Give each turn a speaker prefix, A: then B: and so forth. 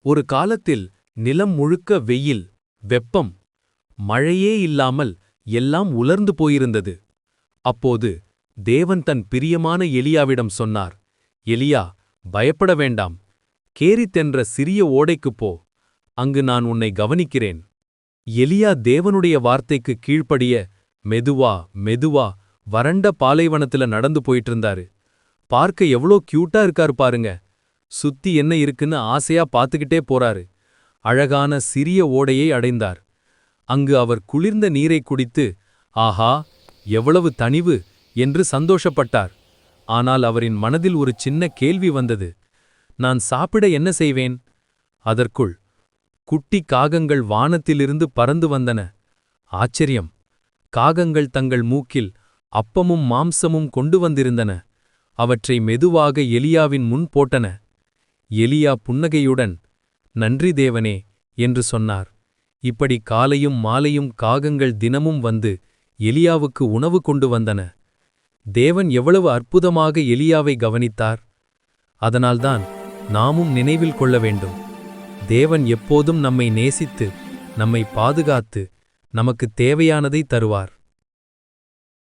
A: ஒரு காலத்தில் நிலம் முழுக்க வெயில், வெப்பம், மழையே இல்லாமல் எல்லாம் உலர்ந்து போயிருந்தது. அப்போது தேவன் தன் பிரியமான எலியாவிடம் சொன்னார், எலியா, பயப்பட வேண்டாம். கேரித் என்ற சிறிய ஓடைக்குப் போ. அங்கு நான் உன்னை கவனிக்கிறேன். எலியா தேவனுடைய வார்த்தைக்கு கீழ்ப்படிய மெதுவா மெதுவா வறண்ட பாலைவனத்துல நடந்து போயிட்டிருந்தாரு. பார்க்க எவ்ளோ கியூட்டா இருக்காரு பாருங்க. சுத்தி என்ன இருக்குன்னு ஆசையா பாத்துக்கிட்டே போறாரு. அழகான சிறிய ஓடையை அடைந்தார். அங்கு அவர் குளிர்ந்த நீரை குடித்து, ஆஹா, எவ்வளவு தணிவு என்று சந்தோஷப்பட்டார். ஆனால் அவரின் மனதில் ஒரு சின்ன கேள்வி வந்தது. நான் சாப்பிட என்ன செய்வேன்? அதற்குள் குட்டி காகங்கள் வானத்திலிருந்து பறந்து வந்தன. ஆச்சரியம்! காகங்கள் தங்கள் மூக்கில் அப்பமும் மாம்சமும் கொண்டு வந்திருந்தன. அவற்றை மெதுவாக எலியாவின் முன் போட்டன. எலியா புன்னகையுடன், நன்றி தேவனே என்று சொன்னார். இப்படி காலையும் மாலையும் காகங்கள் தினமும் வந்து எலியாவுக்கு உணவு கொண்டு வந்தன. தேவன் எவ்வளவு அற்புதமாக எலியாவை கவனித்தார்! அதனால்தான் நாமும் நினைவில் கொள்ள வேண்டும். தேவன் எப்போதும் நம்மை நேசித்து, நம்மை பாதுகாத்து, நமக்குத் தேவையானதை தருவார்.